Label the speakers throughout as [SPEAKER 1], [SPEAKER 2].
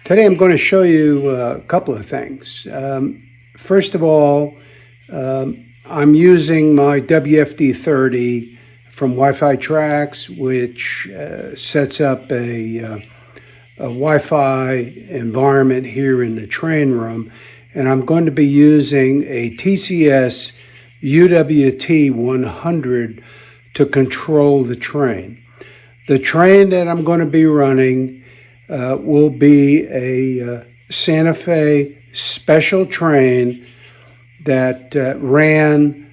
[SPEAKER 1] Today I'm going to show you a couple of things. First of all, I'm using my WFD-30 from WiFiTrax, which sets up a Wi-Fi environment here in the train room. And I'm going to be using a TCS UWT-100 to control the train. The train that I'm going to be running will be a Santa Fe special train that ran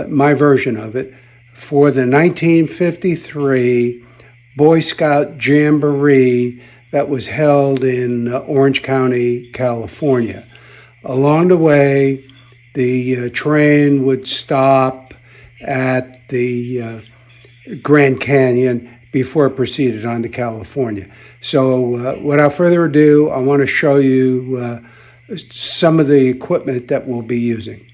[SPEAKER 1] my version of it for the 1953 Boy Scout Jamboree that was held in Orange County, California. Along the way, the train would stop at the Grand Canyon before it proceeded on to California. So without further ado, I want to show you some of the equipment that we'll be using.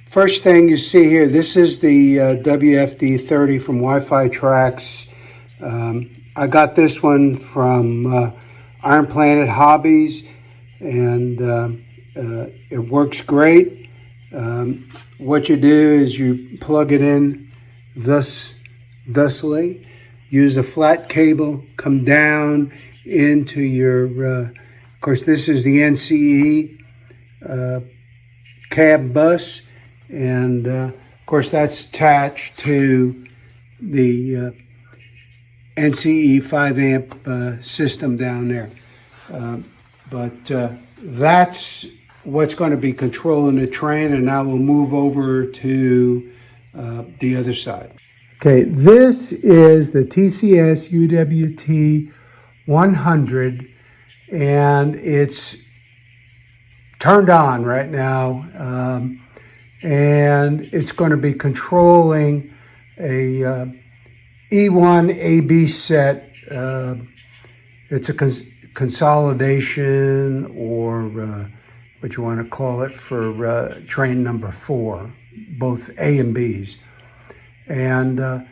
[SPEAKER 1] First thing you see here, this is the WFD-30 from WiFiTrax. I got this one from Iron Planet Hobbies, and it works great. What you do is you plug it in thusly, use a flat cable, come down into your, of course this is the NCE cab bus, and of course that's attached to the NCE 5 amp system down there. But that's what's going to be controlling the train, and now we'll move over to the other side. Okay, this is the TCS UWT-100, and it's turned on right now, and it's going to be controlling a E1 AB set. It's a consolidation, or what you want to call it, for train number 4, both A and Bs. And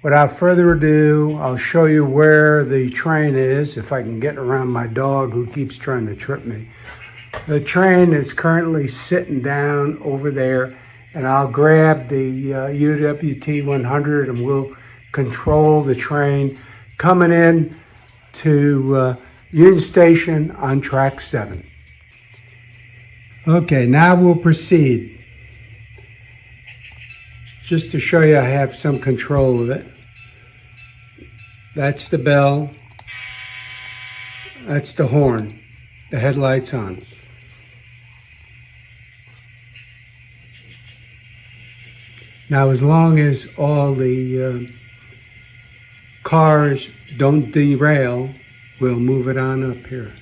[SPEAKER 1] without further ado, I'll show you where the train is, if I can get around my dog who keeps trying to trip me. The train is currently sitting down over there, and I'll grab the UWT-100 and we'll control the train coming in to Union Station on track 7. Okay, now we'll proceed. Just to show you I have some control of it. That's the bell. That's the horn. The headlight's on. Now, as long as all the cars don't derail, we'll move it on up here.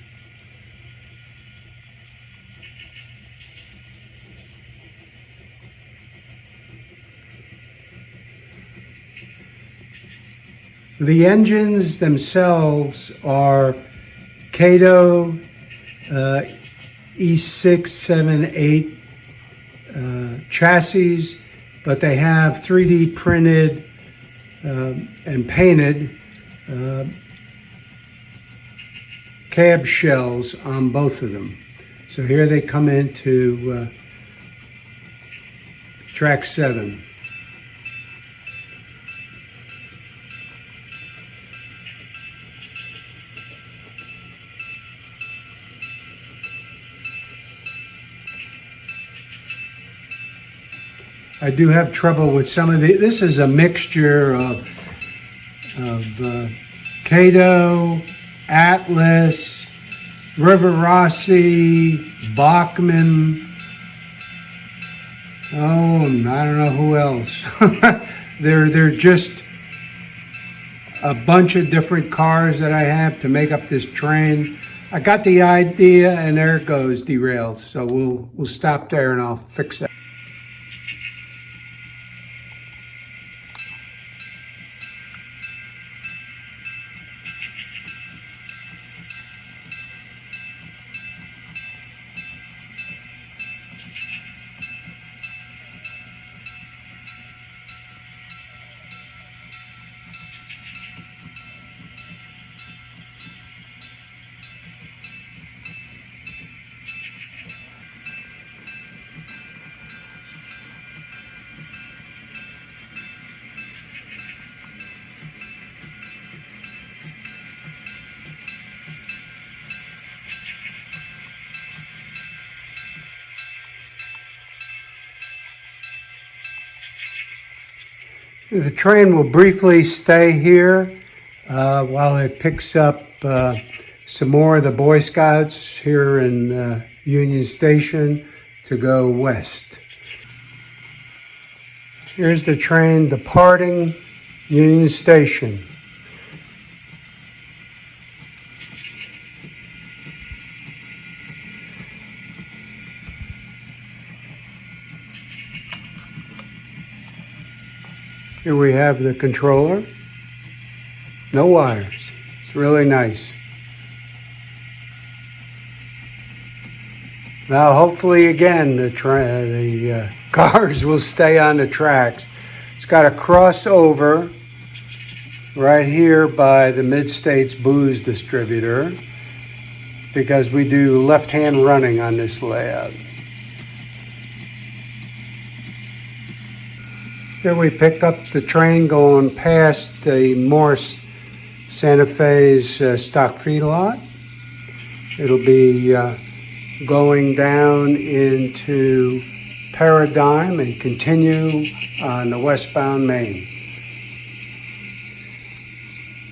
[SPEAKER 1] The engines themselves are Kato E6, 7, 8 chassis, but they have 3D printed and painted cab shells on both of them. So here they come into track 7. I do have trouble with some of the, this is a mixture of Kato, Atlas, River Rossi, Bachmann, oh, I don't know who else. They're just a bunch of different cars that I have to make up this train. I got the idea, and there it goes, derailed. So we'll stop there and I'll fix that. The train will briefly stay here while it picks up some more of the Boy Scouts here in Union Station to go west. Here's the train departing Union Station. Here we have the controller. No wires. It's really nice. Now, hopefully, again, the cars will stay on the tracks. It's got a crossover right here by the Mid-States Booze Distributor because we do left-hand running on this layout. Here we pick up the train going past the Morse Santa Fe's stock feedlot. It'll be going down into Paradigm and continue on the westbound main.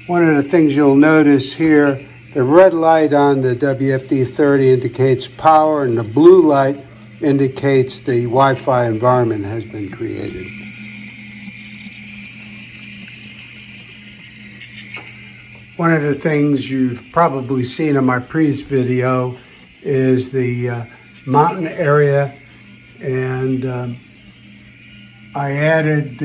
[SPEAKER 1] One of the things you'll notice here, the red light on the WFD-30 indicates power and the blue light indicates the Wi-Fi environment has been created. One of the things you've probably seen in my previous video is the mountain area, and I added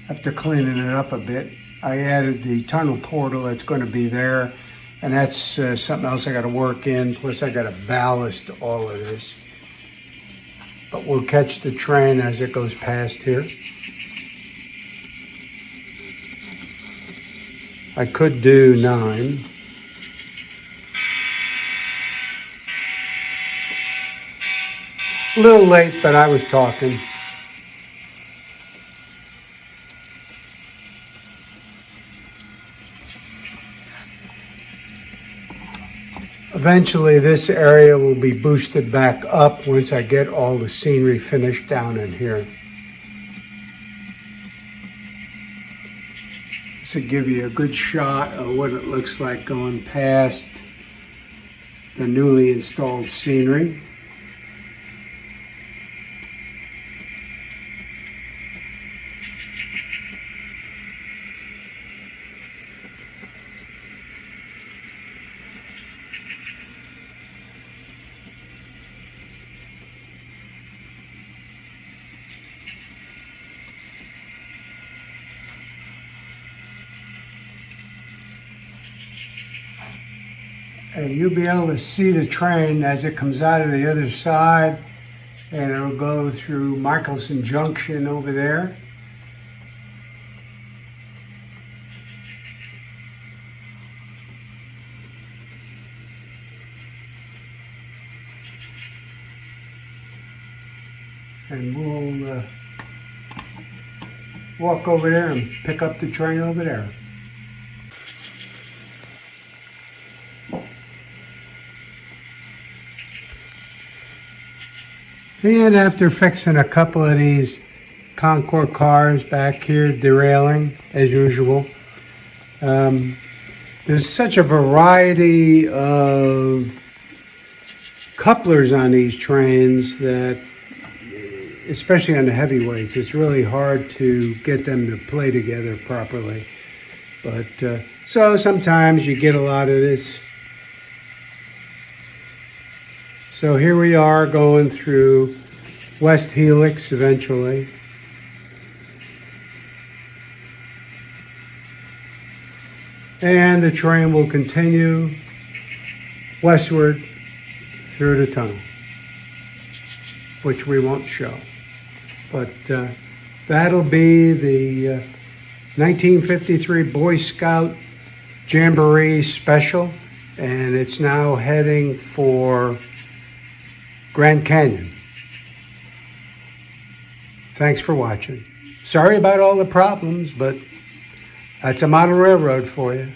[SPEAKER 1] after cleaning it up a bit, I added the tunnel portal that's going to be there, and that's something else I got to work in, plus I got to ballast all of this. But we'll catch the train as it goes past here. I could do 9. A little late, but I was talking. Eventually, this area will be boosted back up once I get all the scenery finished down in here. To give you a good shot of what it looks like going past the newly installed scenery. And you'll be able to see the train as it comes out of the other side, and it'll go through Michelson Junction over there. And we'll walk over there and pick up the train over there. And after fixing a couple of these Concord cars back here derailing, as usual, there's such a variety of couplers on these trains that, especially on the heavyweights, it's really hard to get them to play together properly. But so sometimes you get a lot of this. So here we are going through West Helix eventually. And the train will continue westward through the tunnel, which we won't show. But that'll be the 1953 Boy Scout Jamboree Special, and it's now heading for Grand Canyon. Thanks for watching. Sorry about all the problems, but that's a model railroad for you.